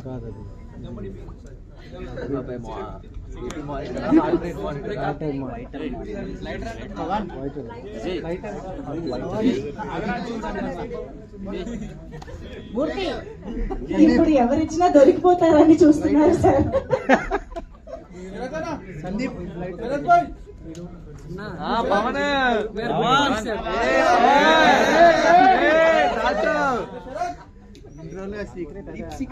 కాదు మూర్తి ఇప్పుడు ఎవరిచ్చినా దొరికిపోతారని చూస్తున్నారు సార్. సందీప్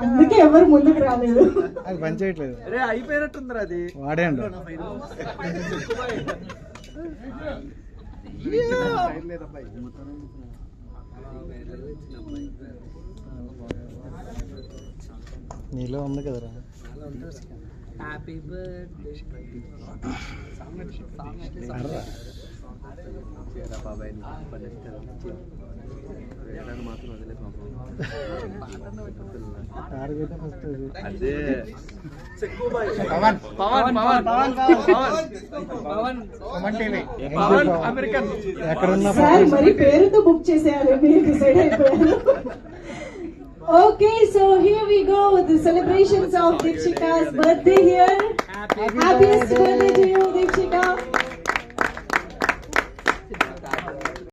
అందుకే ఎవరు ముందుకు రాలేదు. అది పని చేయట్లేదు. అయిపోయినట్టుందిరా అది. వాడేయండి. నీలో ఉంది కదరా. హ్యాపీ బర్త్డే బాబాయ్ మాత్రం వదిలే అదే అమెరికన్ ఎక్కడున్నా సార్ మరి పేరుతో బుక్ చేసేయాలి, మీరు డిసైడ్ అయిపోయారు. Okay, so here we go with the celebrations of Deepshika's birthday here. Happiest birthday to you, Deepshika.